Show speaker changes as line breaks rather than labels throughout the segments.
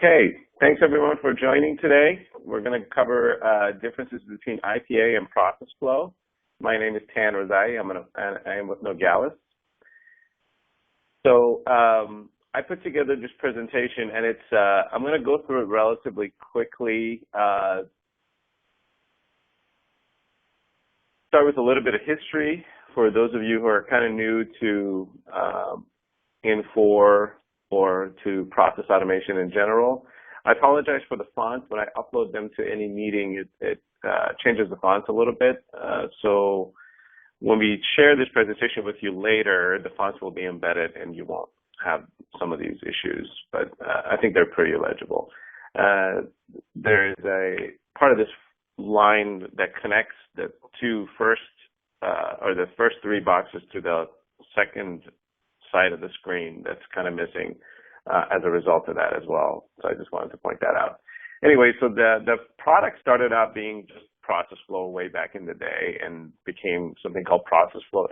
Okay, thanks everyone for joining today. We're going to cover differences between IPA and ProcessFlow. My name is Tan Razai. I am with Nogales. So I put together this presentation, and it's I'm going to go through it relatively quickly. Start with a little bit of history for those of you who are kind of new to Infor or to process automation in general. I apologize for the fonts. When I upload them to any meeting, it changes the fonts a little bit. So when we share this presentation with you later, the fonts will be embedded and you won't have some of these issues, but I think they're pretty legible. There is a part of this line that connects the first three boxes to the second side of the screen that's kind of missing as a result of that as well. So I just wanted to point that out. Anyway, so the product started out being just ProcessFlow way back in the day and became something called ProcessFlow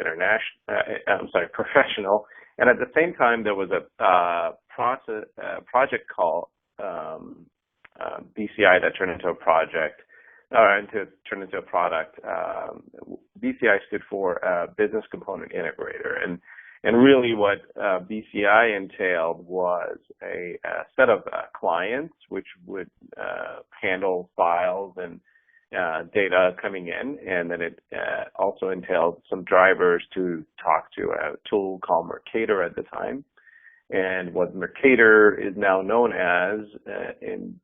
Professional. And at the same time, there was a project called BCI that turned into a project, turned into a product. BCI stood for Business Component Integrator. And really what BCI entailed was a set of clients which would handle files and data coming in, and then it also entailed some drivers to talk to a tool called Mercator at the time. And what Mercator is now known as in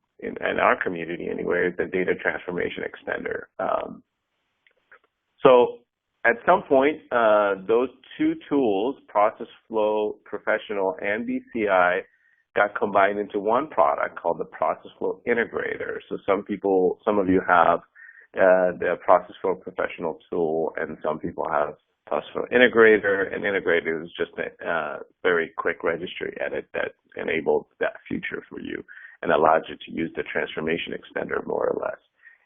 our community anyway is the Data Transformation Extender. So at some point, those two tools, ProcessFlow Professional and BCI, got combined into one product called the ProcessFlow Integrator. So some of you have the ProcessFlow Professional tool, and some people have ProcessFlow Integrator. And Integrator is just a very quick registry edit that enabled that feature for you and allowed you to use the transformation extender more or less.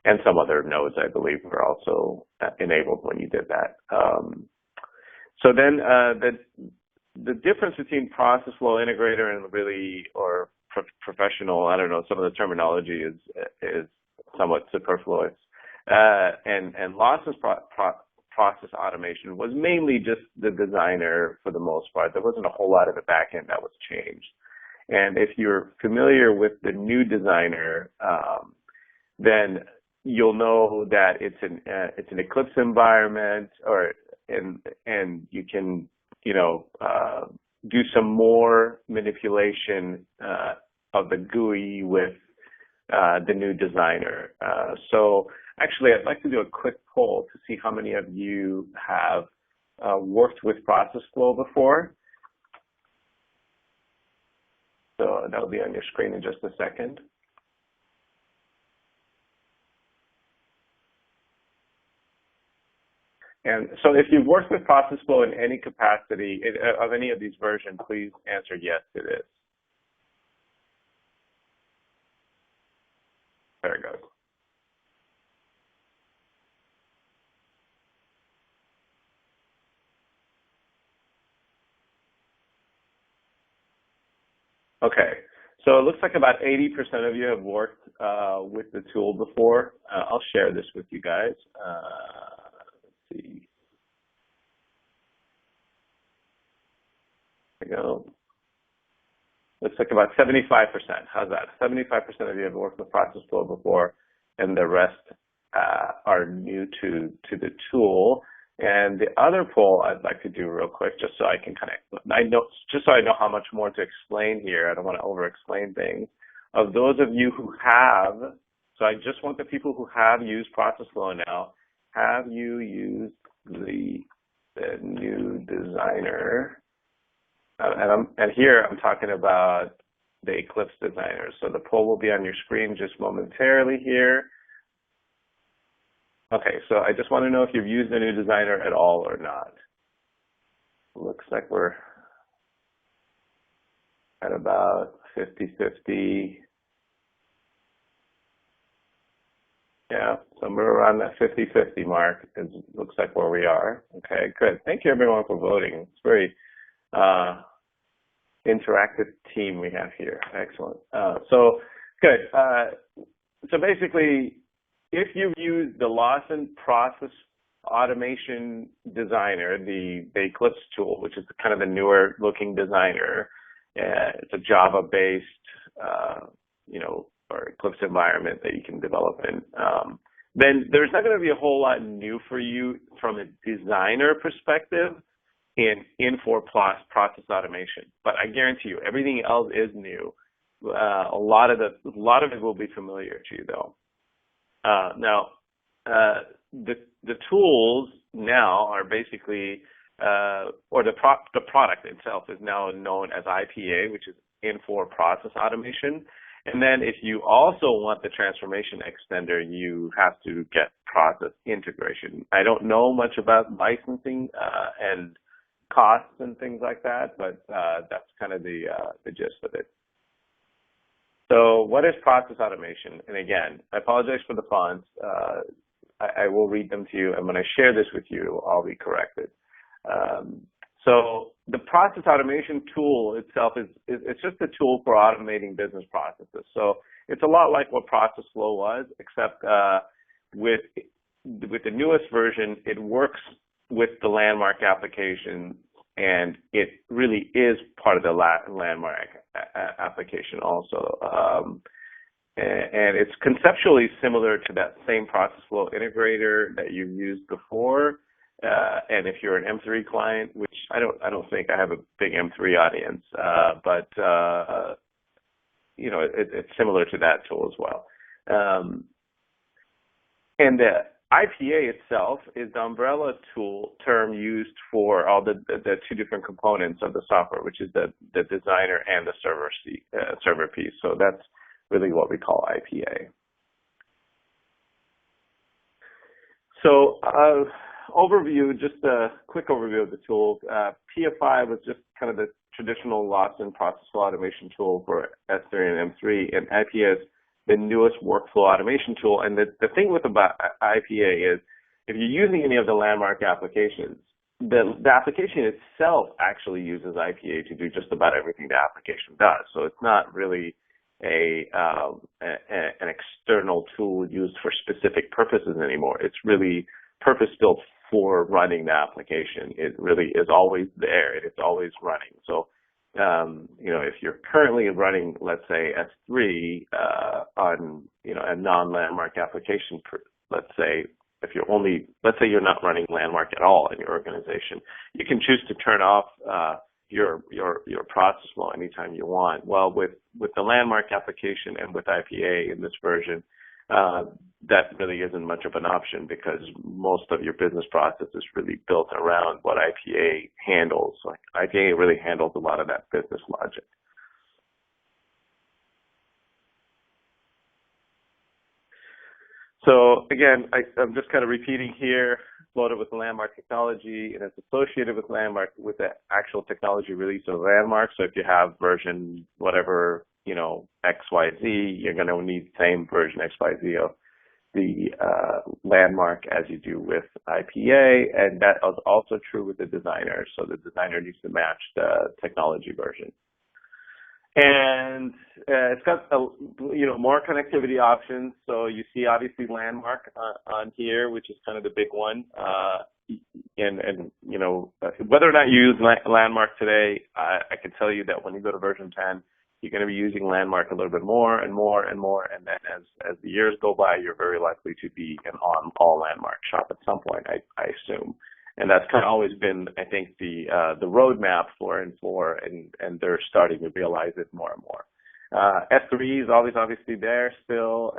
And some other nodes, I believe, were also enabled when you did that. So then the difference between ProcessFlow Integrator and or Professional, I don't know, some of the terminology is somewhat superfluous. And lossless process automation was mainly just the designer for the most part. There wasn't a whole lot of the back end that was changed. And if you're familiar with the new designer, then you'll know that it's an Eclipse environment, and you can do some more manipulation of the GUI with the new designer. So actually, I'd like to do a quick poll to see how many of you have worked with ProcessFlow before. So that'll be on your screen in just a second. And so if you've worked with ProcessFlow in any capacity of any of these versions, please answer yes to this. There it goes. Okay, so it looks like about 80% of you have worked with the tool before. I'll share this with you guys. Let's see. There we go. Looks like about 75%. How's that? 75% of you have worked with ProcessFlow before, and the rest are new to the tool. And the other poll I'd like to do real quick, just so I can just so I know how much more to explain here. I don't want to over-explain things. Of those of you who have, so I just want the people who have used ProcessFlow now. Have you used the new designer? And here I'm talking about the Eclipse designer. So the poll will be on your screen just momentarily here. Okay, so I just want to know if you've used the new designer at all or not. Looks like we're at about 50-50. Yeah, somewhere around that 50-50 mark looks like where we are. Okay, good. Thank you everyone for voting. It's very interactive team we have here. Excellent. So good. So basically, if you use the Lawson Process Automation Designer, the Eclipse tool, which is kind of the newer looking designer, it's a Java-based, or Eclipse environment that you can develop in. Then there's not going to be a whole lot new for you from a designer perspective in Infor process automation, but I guarantee you everything else is new. A lot of it will be familiar to you though. Now, the tools now are basically, or the product itself is now known as IPA, which is Infor Process Automation. And then if you also want the transformation extender, you have to get process integration. I don't know much about licensing and costs and things like that, but that's kind of the gist of it. So what is process automation? And again, I apologize for the fonts. I will read them to you, and when I share this with you, I'll be corrected. So the process automation tool itself it's just a tool for automating business processes. So it's a lot like what ProcessFlow was, except with the newest version, it works with the Landmark application, and it really is part of the Landmark application also. And it's conceptually similar to that same ProcessFlow integrator that you've used before. And if you're an M3 client, which I don't think I have a big M3 audience, but it's similar to that tool as well. And the IPA itself is the umbrella term used for all the two different components of the software, which is the designer and the server piece. So that's really what we call IPA. So overview, just a quick overview of the tool. PFI was just kind of the traditional Lawson process automation tool for S3 and M3, and IPA is the newest workflow automation tool. And the thing about IPA is, if you're using any of the Landmark applications, the application itself actually uses IPA to do just about everything the application does. So it's not really an external tool used for specific purposes anymore. It's really purpose-built for running the application. It really is always there, and it's always running. So, if you're currently running, let's say, S3 on, a non-Landmark application, let's say you're not running Landmark at all in your organization, you can choose to turn off your process flow anytime you want. Well, with the Landmark application and with IPA in this version, that really isn't much of an option, because most of your business process is really built around what IPA handles. Like IPA really handles a lot of that business logic. So again, I'm just kind of repeating here, loaded with the Landmark technology, and it's associated with Landmark with the actual technology release of Landmark. So if you have version whatever, XYZ, you're going to need the same version XYZ of the Landmark as you do with IPA, and that is also true with the designer. So the designer needs to match the technology version. And it's got more connectivity options. So you see obviously Landmark on here, which is kind of the big one. And whether or not you use Landmark today, I can tell you that when you go to version 10, you're going to be using Landmark a little bit more and more and more. And then as the years go by, you're very likely to be an all Landmark shop at some point, I assume. And that's kind of always been, I think, the roadmap for Infor, and they're starting to realize it more and more. S3 is always obviously there still.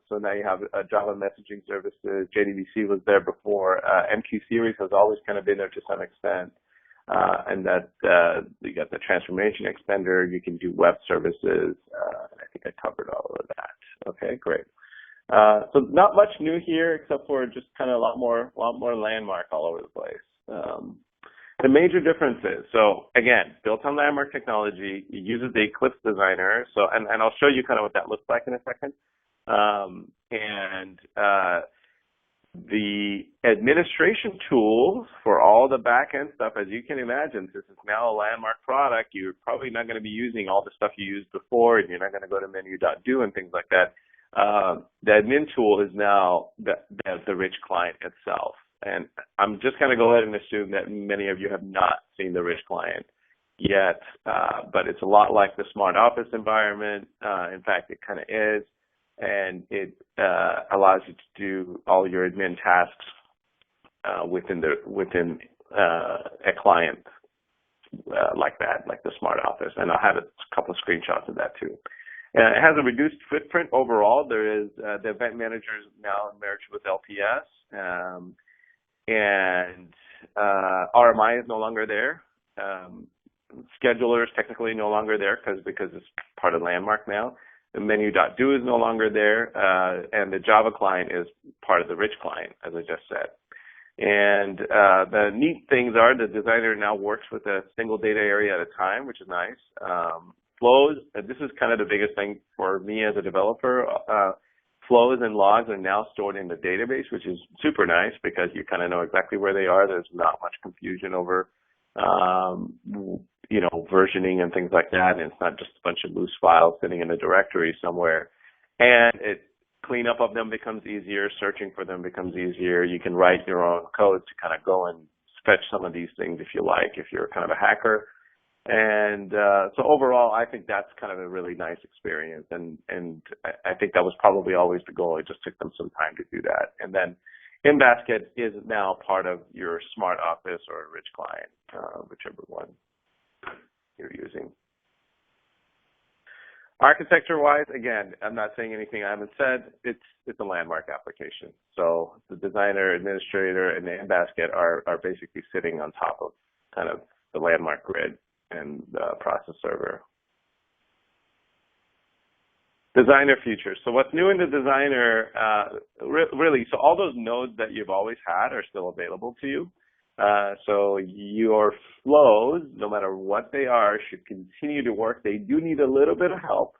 So now you have Java messaging services. JDBC was there before. MQ series has always kind of been there to some extent. And that you got the transformation extender. You can do web services. I think I covered all of that. Okay, great. So not much new here, except for just kind of a lot more Landmark all over the place. The major differences. So again, built on Landmark technology, it uses the Eclipse designer. So and I'll show you kind of what that looks like in a second. The administration tools for all the back-end stuff, as you can imagine, since it's now a landmark product, you're probably not going to be using all the stuff you used before, and you're not going to go to menu.do and things like that. The admin tool is now the rich client itself. And I'm just going to go ahead and assume that many of you have not seen the rich client yet, but it's a lot like the smart office environment. In fact, it kind of is. And it allows you to do all your admin tasks within a client like that, like the smart office. And I'll have a couple of screenshots of that too. It has a reduced footprint overall. There is the event manager is now merged with LPS, and RMI is no longer there. Scheduler is technically no longer there because it's part of Landmark now. The menu.do is no longer there, and the Java client is part of the rich client, as I just said. And the neat things are the designer now works with a single data area at a time, which is nice. Flows, this is kind of the biggest thing for me as a developer. Flows and logs are now stored in the database, which is super nice because you kind of know exactly where they are. There's not much confusion over versioning and things like that, and it's not just a bunch of loose files sitting in a directory somewhere. And cleanup of them becomes easier, searching for them becomes easier. You can write your own code to kind of go and fetch some of these things if you like, if you're kind of a hacker. And so overall, I think that's kind of a really nice experience, and I think that was probably always the goal. It just took them some time to do that. And then InBasket is now part of your smart office or rich client, whichever one you're using. Architecture-wise, again, I'm not saying anything I haven't said. It's a Landmark application. So the designer, administrator, and the InBasket are basically sitting on top of kind of the Landmark grid and the process server. Designer features. So what's new in the designer, really, so all those nodes that you've always had are still available to you. So your flows, no matter what they are, should continue to work. They do need a little bit of help,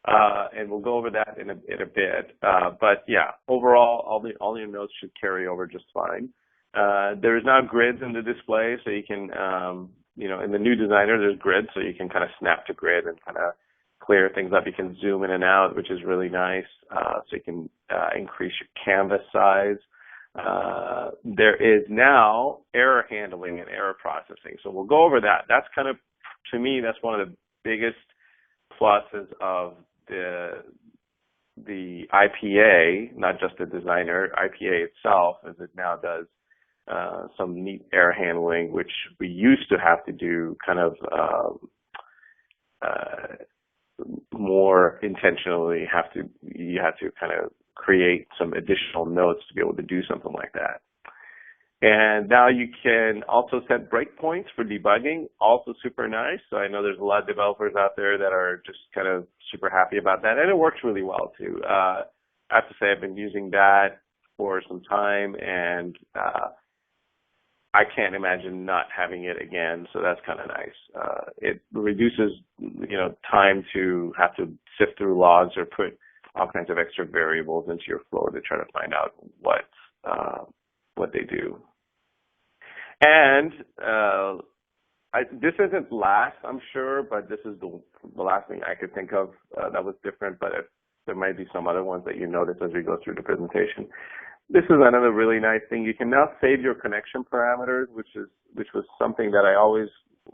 and we'll go over that in a bit. But yeah, overall, all your nodes should carry over just fine. There's now grids in the display, so you can, in the new designer, there's grids, so you can kind of snap to grid and kind of clear things up. You can zoom in and out, which is really nice. So you can increase your canvas size. There is now error handling and error processing. So we'll go over that. That's kind of, to me, that's one of the biggest pluses of the IPA, not just the designer, IPA itself, as it now does some neat error handling, which we used to have to do kind of more intentionally. You have to kind of create some additional nodes to be able to do something like that. And now you can also set breakpoints for debugging, also super nice. So I know there's a lot of developers out there that are just kind of super happy about that, and it works really well too. I have to say I've been using that for some time, and I can't imagine not having it again, so that's kind of nice. It reduces, time to have to sift through logs or put all kinds of extra variables into your flow to try to find out what they do. And this isn't last, I'm sure, but this is the last thing I could think of that was different, but there might be some other ones that you notice as we go through the presentation. This is another really nice thing. You can now save your connection parameters, which was something that I always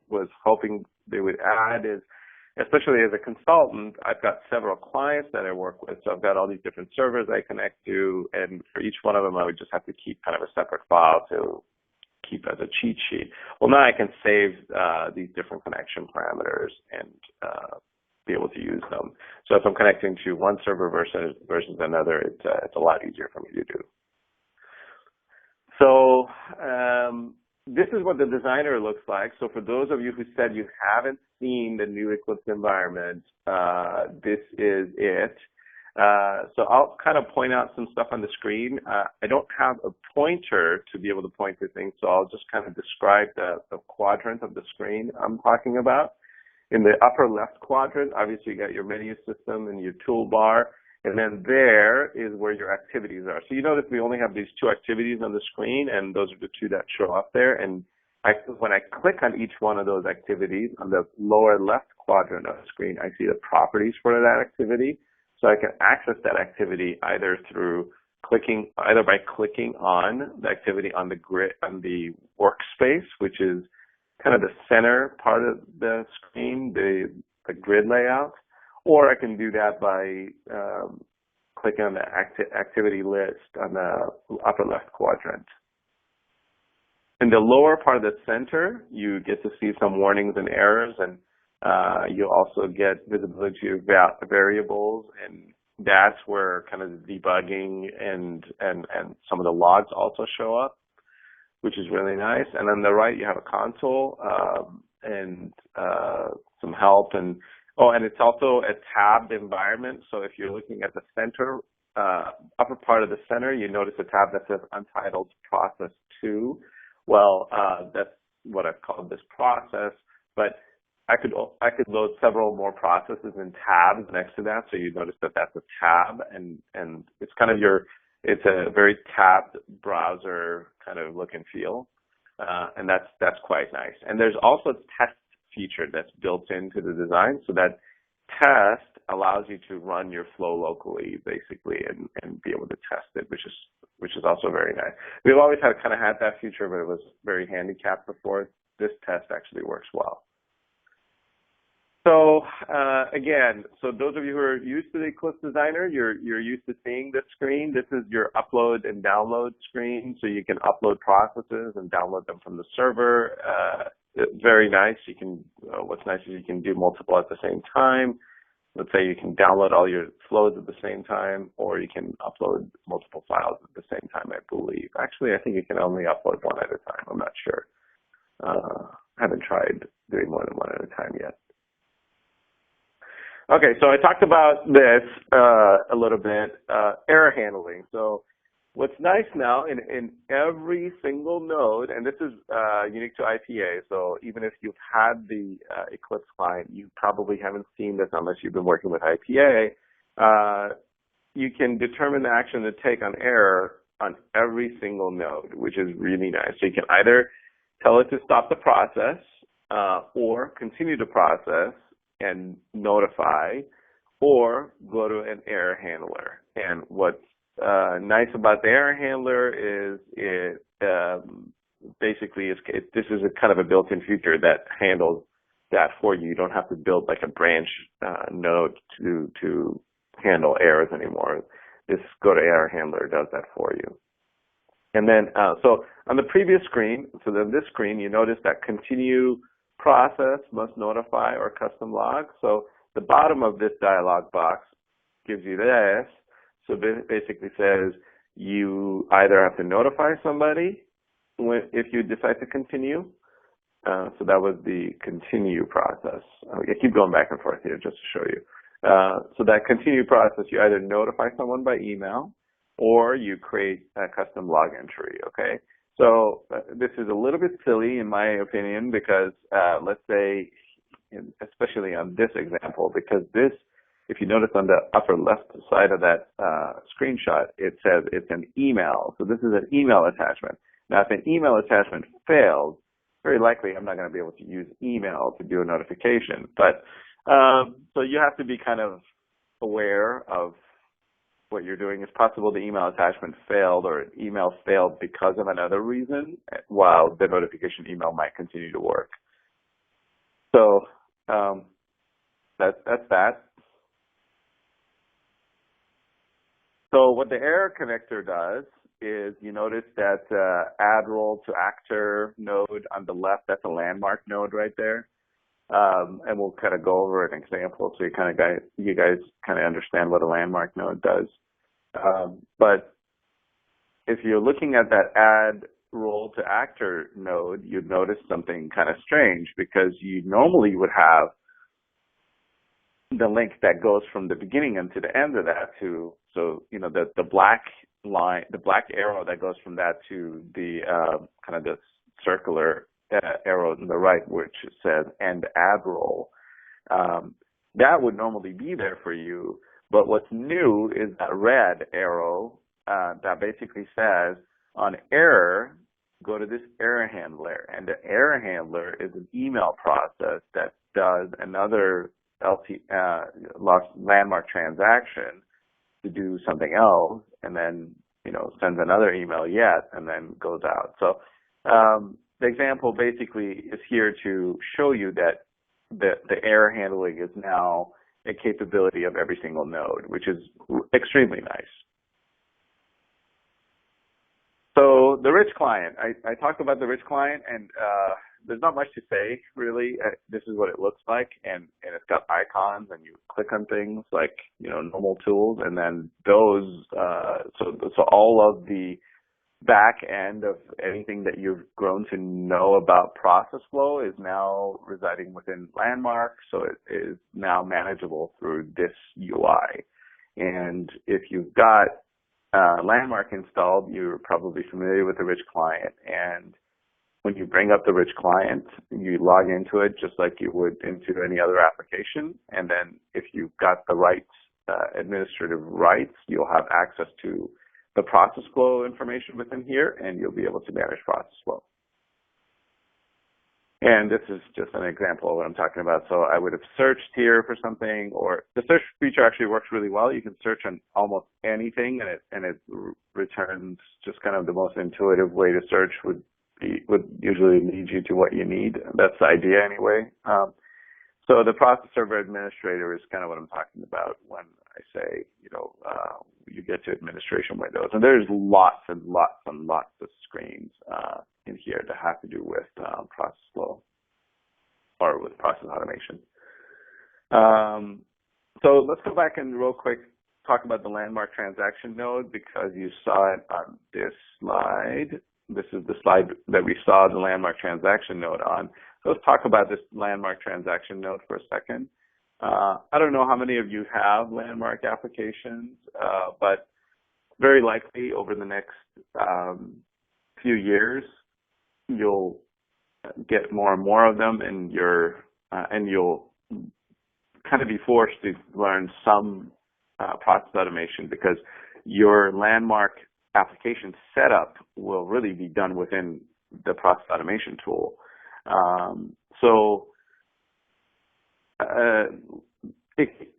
was hoping they would add, is especially as a consultant, I've got several clients that I work with. So I've got all these different servers I connect to, and for each one of them, I would just have to keep kind of a separate file to keep as a cheat sheet. Well, now I can save these different connection parameters and be able to use them. So if I'm connecting to one server versus another, it's a lot easier for me to do. So this is what the designer looks like. So for those of you who said you haven't seen the new Eclipse environment, this is it. So I'll kind of point out some stuff on the screen. I don't have a pointer to be able to point to things, so I'll just kind of describe the quadrant of the screen I'm talking about. In the upper left quadrant, obviously you got your menu system and your toolbar, And then there is where your activities are. So you notice we only have these two activities on the screen, and those are the two that show up there. And when I click on each one of those activities, on the lower left quadrant of the screen, I see the properties for that activity. So I can access that activity either by clicking on the activity on the grid, on the workspace, which is kind of the center part of the screen, the grid layout, or I can do that by clicking on the activity list on the upper left quadrant. In the lower part of the center, you get to see some warnings and errors, and you also get visibility of variables, and that's where kind of the debugging and some of the logs also show up, which is really nice. And on the right, you have a console and some help, and it's also a tabbed environment. So if you're looking at the center, upper part of the center, you notice a tab that says Untitled Process 2. Well, that's what I've called this process, but I could load several more processes in tabs next to that, so you notice that that's a tab, and it's kind of it's a very tabbed browser kind of look and feel, and that's quite nice. And there's also a test feature that's built into the design, so that test allows you to run your flow locally, basically, and be able to test it, which is also very nice. We've always had that feature, but it was very handicapped before. This test actually works well. So again, so those of you who are used to the Eclipse Designer, you're used to seeing this screen. This is your upload and download screen, so you can upload processes and download them from the server. It's very nice. You can. What's nice is you can do multiple at the same time. Let's say you can download all your flows at the same time, or you can upload multiple files at the same time, I believe. Actually, I think you can only upload one at a time. I'm not sure. I haven't tried doing more than one at a time yet. Okay, so I talked about this a little bit, error handling. So what's nice now, in every single node, and this is unique to IPA, so even if you've had the Eclipse client, you probably haven't seen this unless you've been working with IPA, you can determine the action to take on error on every single node, which is really nice. So you can either tell it to stop the process or continue the process and notify, or go to an error handler. And what's nice about the error handler is it basically this is a kind of a built-in feature that handles that for you. You don't have to build like a branch node to handle errors anymore. This go to error handler does that for you. And then so on the previous screen, so then this screen, you notice that continue process must notify or custom log. So the bottom of this dialog box gives you this. So basically says you either have to notify somebody if you decide to continue. So that was the continue process. I keep going back and forth here just to show you. So that continue process, you either notify someone by email or you create a custom log entry, okay? So this is a little bit silly in my opinion because let's say, especially on this example, because this, if you notice on the upper left side of that screenshot, it says it's an email. So this is an email attachment. Now, if an email attachment fails, very likely I'm not going to be able to use email to do a notification. But so you have to be kind of aware of what you're doing. It's possible the email attachment failed or email failed because of another reason, while the notification email might continue to work. So that's that. So what the error connector does is you notice that add role to actor node on the left, that's a landmark node right there. And we'll kind of go over an example so you guys kind of understand what a landmark node does. But if you're looking at that add role to actor node, you'd notice something kind of strange because you normally would have the link that goes from the beginning and to the end of that so you know the black line, the black arrow that goes from that to the kind of the circular arrow on the right, which says end add role, that would normally be there for you. But what's new is that red arrow that basically says on error, go to this error handler. And the error handler is an email process that does another landmark transaction to do something else, and then, sends another email yet, and then goes out. So the example basically is here to show you that the error handling is now a capability of every single node, which is extremely nice. So the rich client, I talked about the rich client, and there's not much to say, really. This is what it looks like, and it's got icons, and you click on things like, normal tools, and then those, so all of the back end of anything that you've grown to know about ProcessFlow is now residing within Landmark, so it is now manageable through this UI. And if you've got Landmark installed, you're probably familiar with the rich client, and when you bring up the rich client, you log into it just like you would into any other application, and then if you've got the rights, administrative rights, you'll have access to the ProcessFlow information within here, and you'll be able to manage ProcessFlow. And this is just an example of what I'm talking about. So I would have searched here for something, or the search feature actually works really well. You can search on almost anything, and it returns just kind of the most intuitive way to search would usually lead you to what you need. That's the idea anyway. So the process server administrator is kind of what I'm talking about when I say, you get to administration windows. And there's lots and lots and lots of screens in here that have to do with ProcessFlow or with process automation. So let's go back and real quick talk about the landmark transaction node, because you saw it on this slide. This is the slide that we saw the landmark transaction node on. So let's talk about this landmark transaction node for a second. I don't know how many of you have landmark applications, but very likely over the next few years, you'll get more and more of them, and you'll kind of be forced to learn some process automation, because your landmark application setup will really be done within the process automation tool.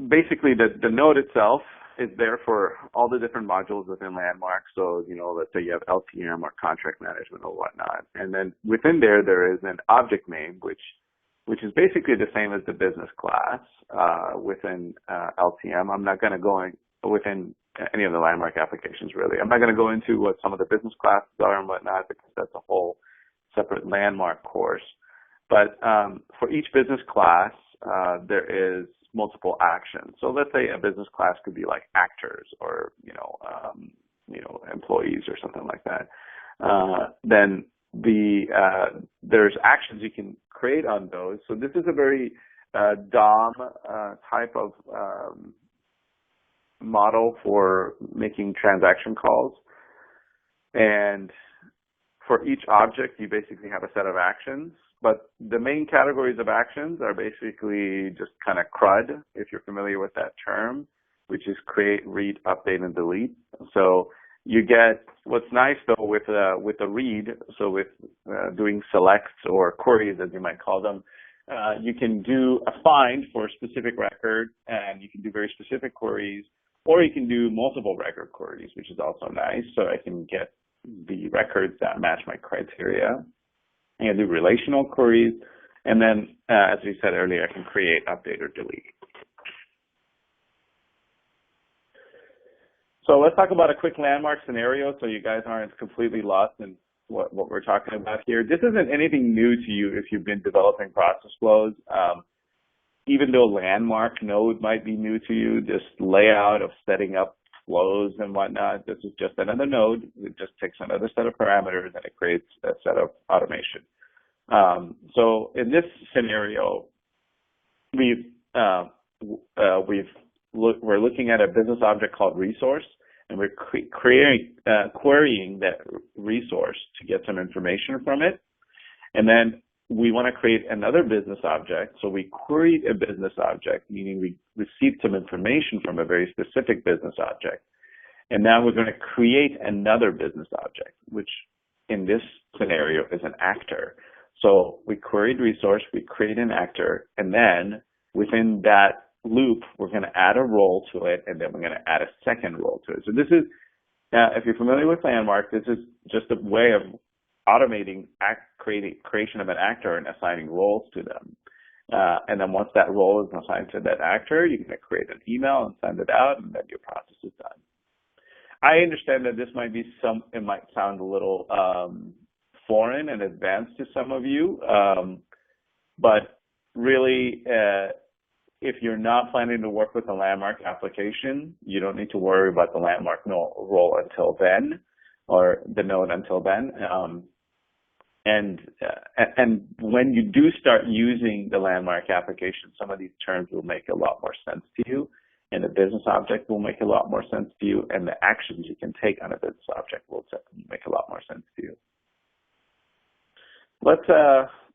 Basically, the node itself is there for all the different modules within Landmark. So, let's say you have LTM or contract management or whatnot. And then within there is an object name, which is basically the same as the business class within LTM. I'm not going to go within any of the Landmark applications, really. I'm not going to go into what some of the business classes are and whatnot, because that's a whole separate Landmark course. But for each business class, there is multiple actions. So let's say a business class could be like actors or employees or something like that. Then there's actions you can create on those. So this is a very DOM type of model for making transaction calls. And for each object, you basically have a set of actions. But the main categories of actions are basically just kind of CRUD, if you're familiar with that term, which is create, read, update, and delete. So you get, what's nice though with the read, so with doing selects or queries, as you might call them, you can do a find for a specific record, and you can do very specific queries, or you can do multiple record queries, which is also nice. So I can get the records that match my criteria. I can do relational queries, and then, as we said earlier, I can create, update, or delete. So let's talk about a quick landmark scenario so you guys aren't completely lost in what we're talking about here. This isn't anything new to you if you've been developing process flows. Even though landmark node might be new to you, this layout of setting up flows and whatnot, this is just another node. It just takes another set of parameters and it creates a set of automation. So in this scenario, we're looking at a business object called resource, and we're querying that resource to get some information from it. And then we want to create another business object. So we queried a business object, meaning we received some information from a very specific business object. And now we're going to create another business object, which in this scenario is an actor. So we queried resource, we create an actor, and then within that loop, we're going to add a role to it, and then we're going to add a second role to it. So this is, if you're familiar with Landmark, this is just a way of automating creation of an actor and assigning roles to them. And then once that role is assigned to that actor, you're going to create an email and send it out, and then your process is done. I understand that this might be it might sound a little foreign and advanced to some of you, but really, if you're not planning to work with a Landmark application, you don't need to worry about the Landmark role until then, or the node until then. And when you do start using the Landmark application, some of these terms will make a lot more sense to you, and the business object will make a lot more sense to you, and the actions you can take on a business object will make a lot more sense to you. Let's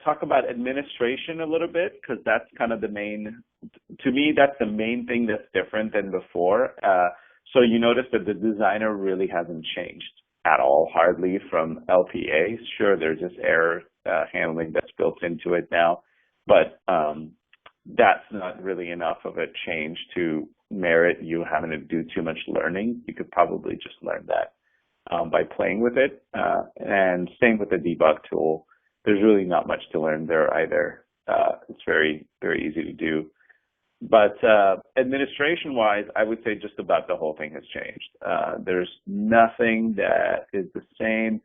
talk about administration a little bit, because that's kind of the main, to me, that's the main thing that's different than before. So you notice that the designer really hasn't changed at all, hardly, from LPA. Sure, there's this error handling that's built into it now, but that's not really enough of a change to merit you having to do too much learning. You could probably just learn that by playing with it. And same with the debug tool. There's really not much to learn there either. It's very, very easy to do. But administration-wise, I would say just about the whole thing has changed. There's nothing that is the same.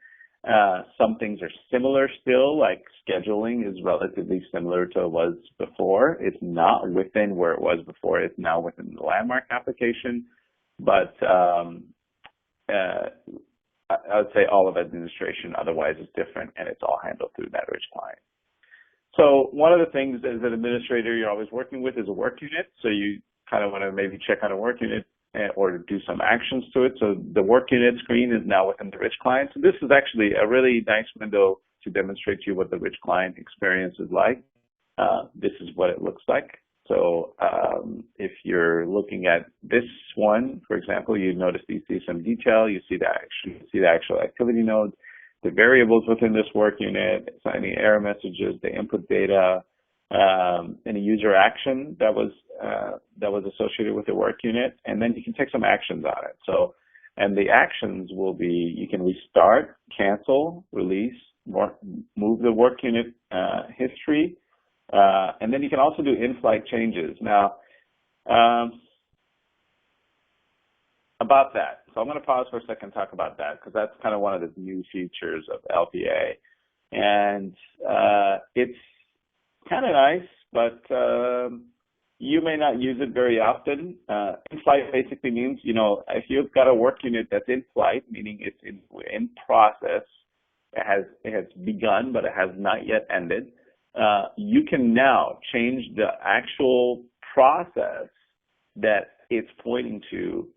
Some things are similar still, like scheduling is relatively similar to it was before. It's not within where it was before. It's now within the Landmark application. But I would say all of administration otherwise is different, and it's all handled through that rich client. So one of the things as an administrator you're always working with is a work unit. So you kind of want to maybe check on a work unit or do some actions to it. So the work unit screen is now within the rich client. So this is actually a really nice window to demonstrate to you what the rich client experience is like. This is what it looks like. So if you're looking at this one, for example, you notice you see some detail. You see the actual activity nodes, the variables within this work unit, any error messages, the input data, any user action that was associated with the work unit, and then you can take some actions on it. So, and the actions will be, you can restart, cancel, release, move the work unit history, and then you can also do in-flight changes. Now, about that. So I'm going to pause for a second and talk about that, because that's kind of one of the new features of LPA. And it's kind of nice, but you may not use it very often. In-flight basically means, you know, if you've got a work unit that's in flight, meaning it's in process, it has begun, but it has not yet ended, you can now change the actual process that it's pointing to,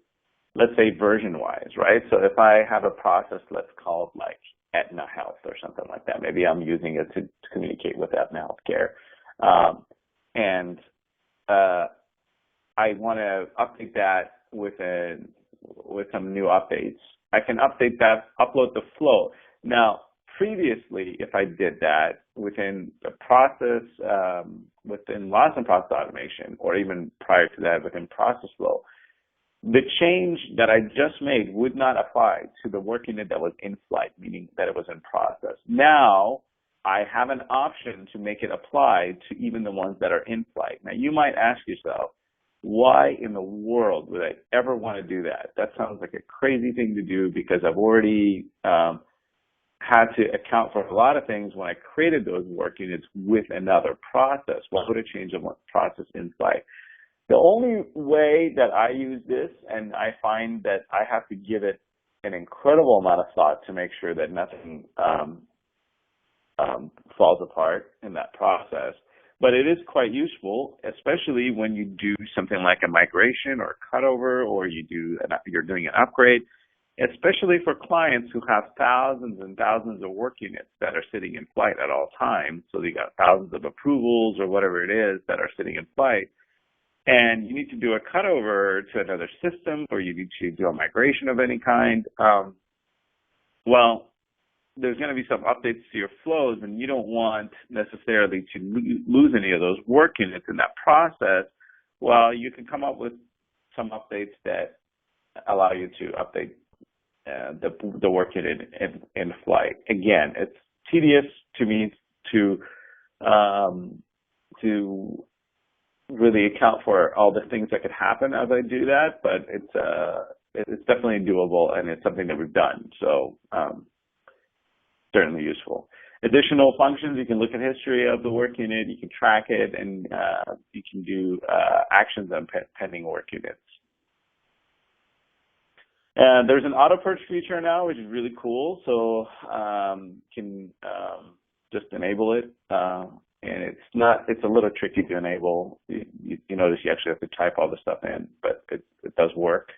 let's say version-wise, right? So if I have a process, let's call it like Aetna Health or something like that. Maybe I'm using it to communicate with Aetna Healthcare. And I want to update that with some new updates. I can update that, upload the flow. Now, previously, if I did that within the process, within loss and process automation, or even prior to that within ProcessFlow, the change that I just made would not apply to the work unit that was in flight, meaning that it was in process. Now, I have an option to make it apply to even the ones that are in flight. Now, you might ask yourself, why in the world would I ever want to do that? That sounds like a crazy thing to do, because I've already had to account for a lot of things when I created those work units with another process. Why would it change a process in flight? The only way that I use this, and I find that I have to give it an incredible amount of thought to make sure that nothing falls apart in that process, but it is quite useful, especially when you do something like a migration or a cutover, or you're doing an upgrade.
especially for clients who have thousands and thousands of work units that are sitting in flight at all times. So they got thousands of approvals or whatever it is that are sitting in flight. And you need to do a cutover to another system, or you need to do a migration of any kind. Well, there's going to be some updates to your flows, and you don't want necessarily to lose any of those work units in that process. Well, you can come up with some updates that allow you to update the work unit in flight. Again, it's tedious to me to really account for all the things that could happen as I do that, but it's definitely doable, and it's something that we've done. So certainly useful. Additional functions, you can look at history of the work unit, you can track it, and you can do actions on pending work units. And there's an auto purge feature now, which is really cool. So you can just enable it, and it's a little tricky to enable. You notice you actually have to type all the stuff in, but it does work.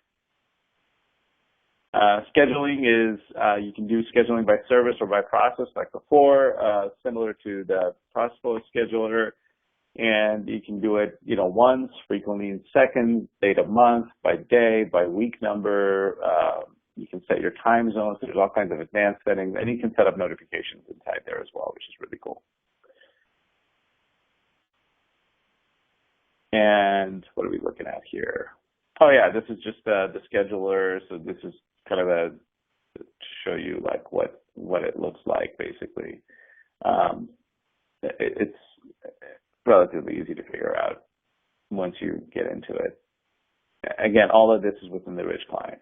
Scheduling is, you can do scheduling by service or by process like before, similar to the ProcessFlow scheduler. And you can do it, once, frequently in seconds, date of month, by day, by week number. You can set your time zones. There's all kinds of advanced settings, and you can set up notifications inside there as well, which is really cool. And what are we looking at here? Oh yeah, this is just the scheduler. So this is kind of to show you like what it looks like basically. It's relatively easy to figure out once you get into it. Again, all of this is within the rich client.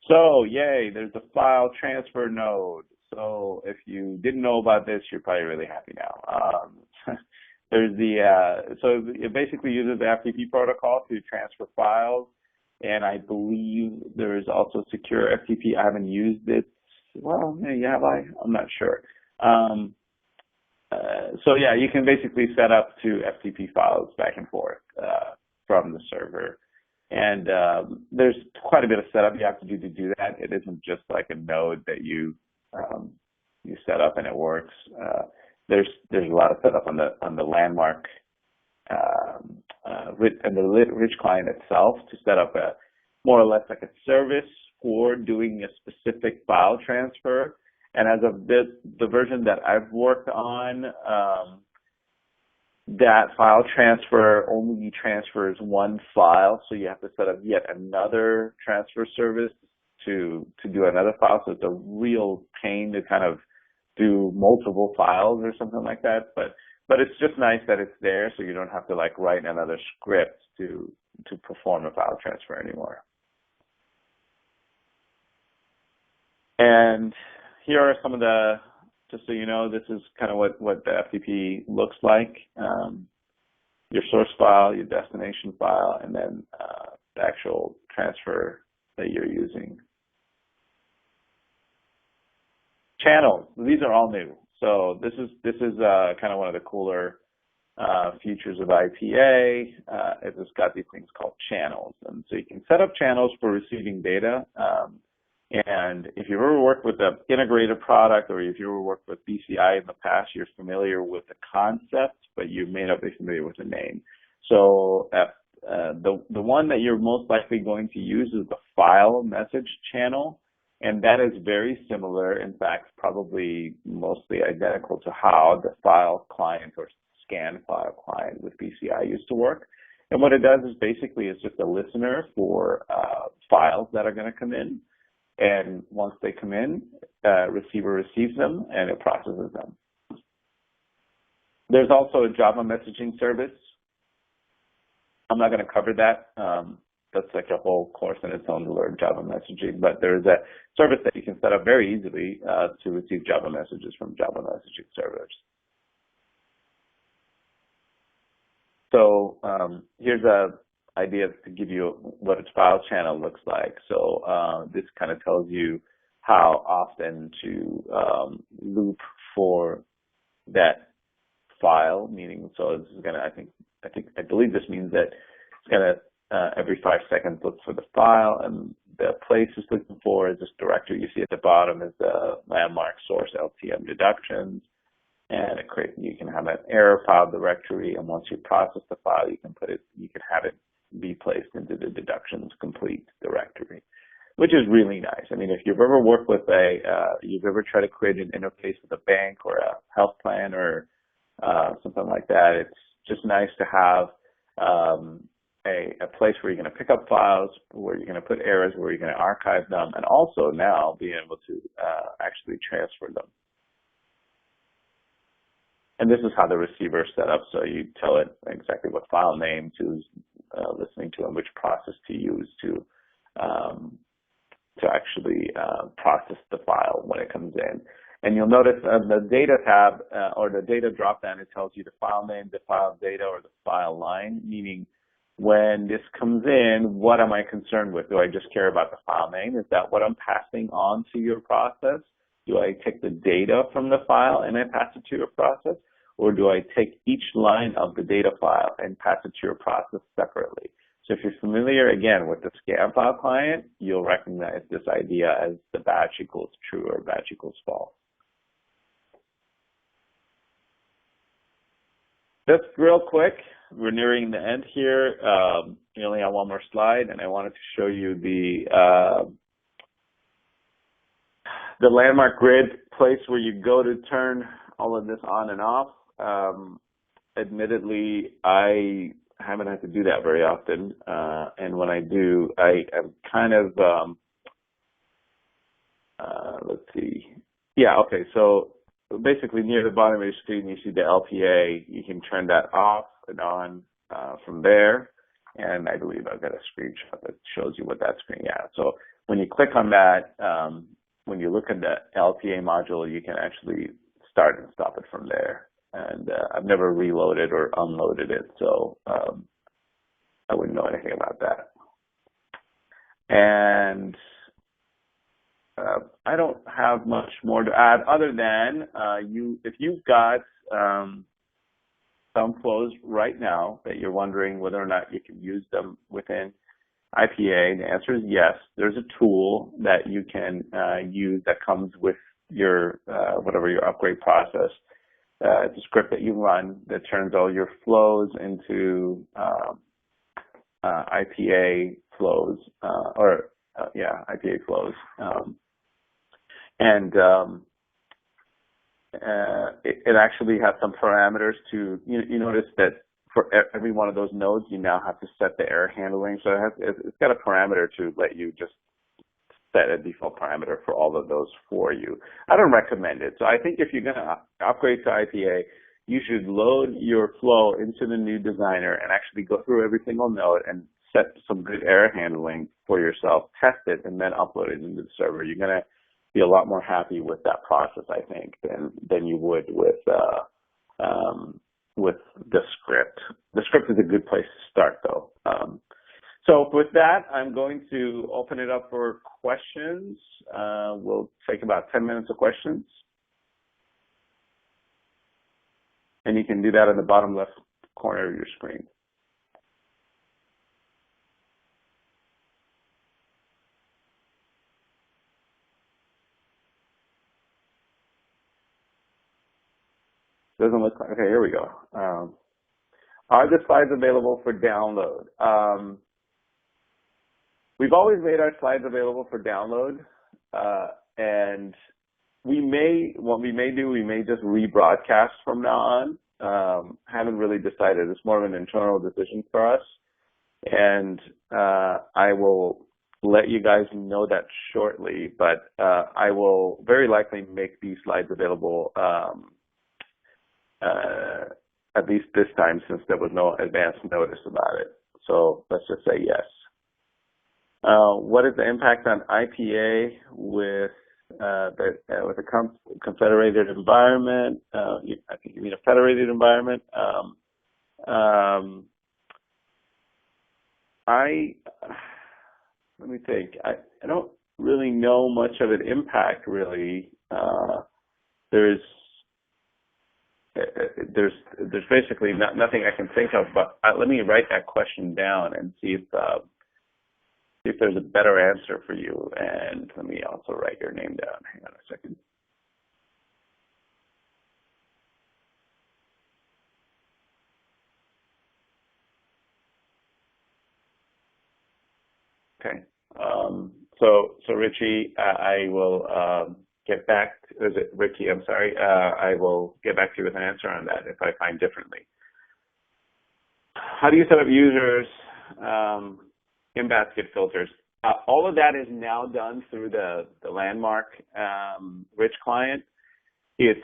So yay, there's the file transfer node. So if you didn't know about this, you're probably really happy now. There's so it basically uses the FTP protocol to transfer files. And I believe there is also secure FTP. I haven't used it. Well, maybe have I? I'm not sure. So yeah, you can basically set up two FTP files back and forth from the server. And there's quite a bit of setup you have to do that. It isn't just like a node that you set up and it works. There's a lot of setup on the landmark and the rich client itself to set up a more or less like a service for doing a specific file transfer. And as of the version that I've worked on, that file transfer only transfers one file, so you have to set up yet another transfer service to do another file. So it's a real pain to kind of do multiple files or something like that. But it's just nice that it's there, so you don't have to like write another script to perform a file transfer anymore. And here are some of the, just so you know, this is kind of what the FTP looks like. Your source file, your destination file, and then the actual transfer that you're using. Channels, these are all new. So this is kind of one of the cooler features of IPA. It's got these things called channels. And so you can set up channels for receiving data. And if you've ever worked with an integrated product, or if you ever worked with BCI in the past, you're familiar with the concept, but you may not be familiar with the name. So the one that you're most likely going to use is the file message channel. And that is very similar, in fact, probably mostly identical to how the file client or scan file client with BCI used to work. And what it does is basically it's just a listener for files that are going to come in. And once they come in, receiver receives them and it processes them. There's also a Java messaging service. I'm not going to cover that. That's like a whole course in its own to learn Java messaging, but there's a service that you can set up very easily to receive Java messages from Java messaging servers. So here's a idea to give you what its file channel looks like. So this kind of tells you how often to loop for that file, meaning, so this is going to, I believe this means that it's going to every 5 seconds look for the file, and the place it's looking for is this directory you see at the bottom is the landmark source LTM deductions, and you can have an error file directory, and once you process the file, you can have it be placed into the deductions complete directory, which is really nice. I mean, if you've ever worked with you've ever tried to create an interface with a bank or a health plan or something like that, it's just nice to have a place where you're going to pick up files, where you're going to put errors, where you're going to archive them, and also now being able to actually transfer them. And this is how the receiver is set up. So you tell it exactly what file name to listening to and which process to use to actually process the file when it comes in. And you'll notice the data tab or the data drop-down, it tells you the file name, the file data, or the file line, meaning when this comes in, what am I concerned with? Do I just care about the file name? Is that what I'm passing on to your process? Do I take the data from the file and I pass it to your process? Or do I take each line of the data file and pass it to your process separately? So if you're familiar, again, with the scan file client, you'll recognize this idea as the batch equals true or batch equals false. Just real quick, we're nearing the end here. We only have one more slide, and I wanted to show you the landmark grid place where you go to turn all of this on and off. Admittedly, I haven't had to do that very often, and when I do, I'm kind of, let's see. Yeah, okay, so basically near the bottom of your screen, you see the LPA. You can turn that off and on from there, and I believe I've got a screenshot that shows you what that screen is. So when you click on that, when you look at the LPA module, you can actually start and stop it from there. And I've never reloaded or unloaded it, so I wouldn't know anything about that. And I don't have much more to add other than if you've got some flows right now that you're wondering whether or not you can use them within IPA, the answer is yes. There's a tool that you can use that comes with your whatever your upgrade process. It's a script that you run that turns all your flows into IPA flows, IPA flows. It actually has some parameters to, you notice that for every one of those nodes, you now have to set the error handling. So it's got a parameter to let you just set a default parameter for all of those for you. I don't recommend it. So I think if you're going to upgrade to IPA, you should load your flow into the new designer and actually go through every single node and set some good error handling for yourself, test it, and then upload it into the server. You're going to be a lot more happy with that process, I think, than you would with the script. The script is a good place to start, though. So with that, I'm going to open it up for questions. We'll take about 10 minutes of questions. And you can do that in the bottom left corner of your screen. Doesn't look like, okay, here we go. Are the slides available for download? We've always made our slides available for download, and what we may just rebroadcast from now on. Haven't really decided. It's more of an internal decision for us, and I will let you guys know that shortly, but I will very likely make these slides available at least this time, since there was no advance notice about it. So let's just say yes. What is the impact on IPA with a confederated environment? I think you mean a federated environment. Let me think. I don't really know much of an impact, really. There's basically nothing I can think of, but let me write that question down and see if see if there's a better answer for you. And let me also write your name down. Hang on a second. Okay. So Richie, I will get back. Is it Ricky? I'm sorry. I will get back to you with an answer on that if I find differently. How do you set up users in-basket filters? All of that is now done through the Landmark Rich client. It's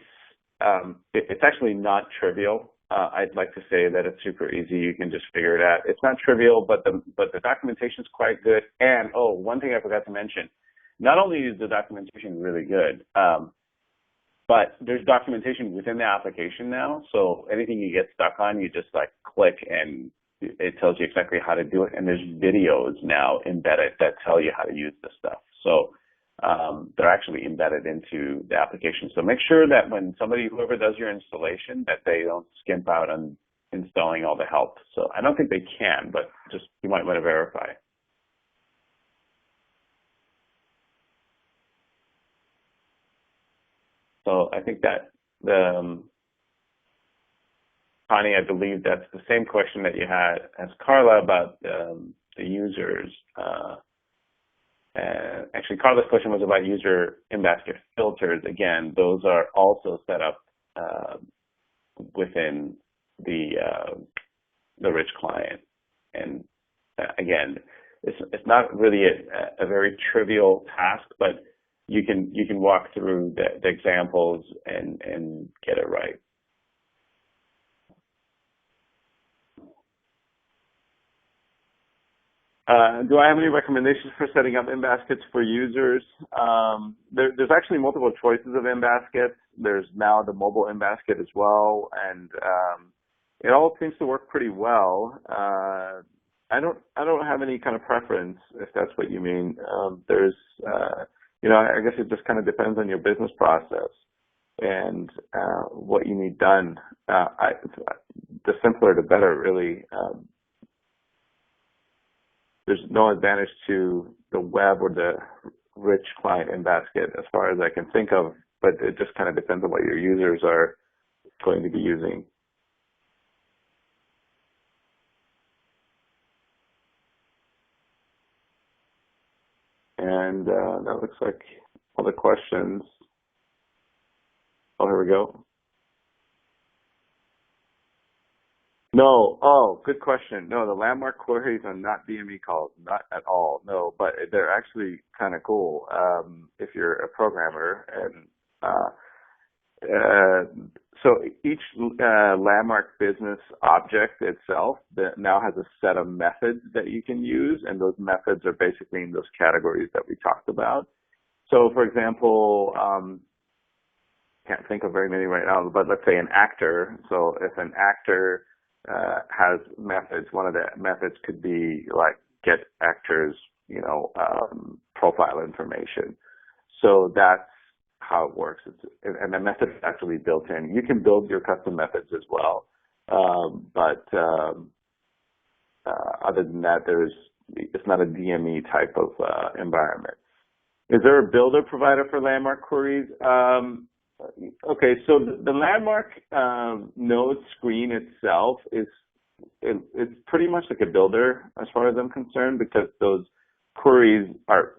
actually not trivial. I'd like to say that it's super easy. You can just figure it out. It's not trivial, but the documentation is quite good. And one thing I forgot to mention: not only is the documentation really good, but there's documentation within the application now. So anything you get stuck on, you just like click and it tells you exactly how to do it. And there's videos now embedded that tell you how to use this stuff. So they're actually embedded into the application. So make sure that when whoever does your installation, that they don't skimp out on installing all the help. So I don't think they can, but just you might want to verify. So I think that Connie, I believe that's the same question that you had as Carla about the users. Actually, Carla's question was about user in-basket filters. Again, those are also set up within the Rich client. And again, it's not really a very trivial task, but you can walk through the examples and get it right. Do I have any recommendations for setting up in-baskets for users? There's actually multiple choices of in-baskets. There's now the mobile in-basket as well, and it all seems to work pretty well. I don't have any kind of preference, if that's what you mean. There's I guess it just kind of depends on your business process and what you need done. The simpler the better, really. There's no advantage to the web or the Rich client in-basket as far as I can think of, but it just kind of depends on what your users are going to be using. And that looks like all the questions. Oh, here we go. No. Oh, good question. No, the Landmark queries are not DME calls, not at all. No, but they're actually kind of cool if you're a programmer. And so each Landmark business object itself that now has a set of methods that you can use, and those methods are basically in those categories that we talked about. So, for example, can't think of very many right now, but let's say an actor. So if an actor has methods, one of the methods could be like get actors, profile information. So that's how it works. And the method is actually built in. You can build your custom methods as well, but other than that, it's not a DME type of environment. Is there a builder provider for Landmark queries? Okay, so the Landmark node screen itself it's pretty much like a builder as far as I'm concerned, because those queries are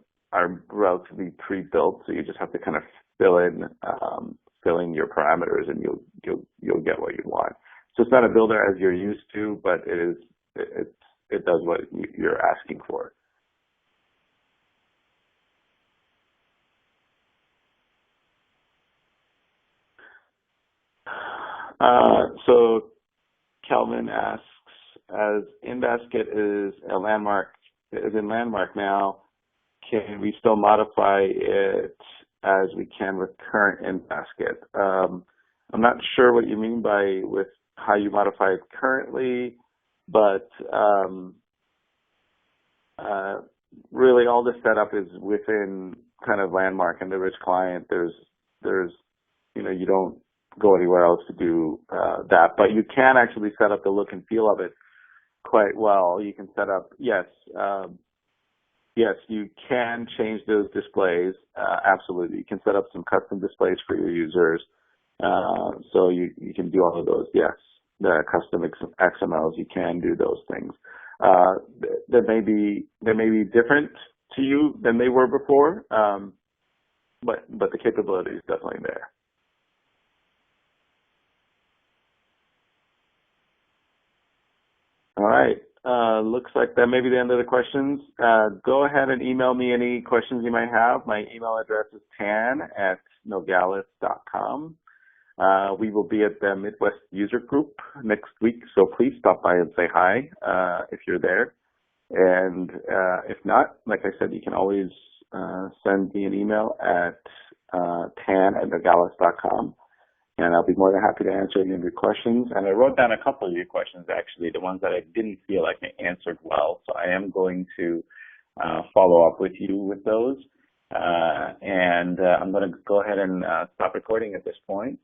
relatively pre-built, so you just have to kind of fill in your parameters, and you'll get what you want. So it's not a builder as you're used to, but it does what you're asking for. So Kelvin asks, as in-basket is in Landmark now, can we still modify it as we can with current in-basket? I'm not sure what you mean with how you modify it currently, but really all the setup is within kind of Landmark and the Rich client. There's you don't go anywhere else to do that, but you can actually set up the look and feel of it quite well. You can set up, yes,
yes, you can change those displays. Absolutely. You can set up some custom displays for your users. So you can do all of those. Yes, the custom XMLs, you can do those things. That may be different to you than they were before, but the capability is definitely there. All right. Looks like that may be the end of the questions. Go ahead and email me any questions you might have. My email address is tan@nogales.com. We will be at the Midwest User Group next week, so please stop by and say hi if you're there. And if not, like I said, you can always send me an email at tan@nogales.com. And I'll be more than happy to answer any of your questions. And I wrote down a couple of your questions, actually, the ones that I didn't feel like I answered well. So I am going to follow up with you with those. I'm going to go ahead and stop recording at this point.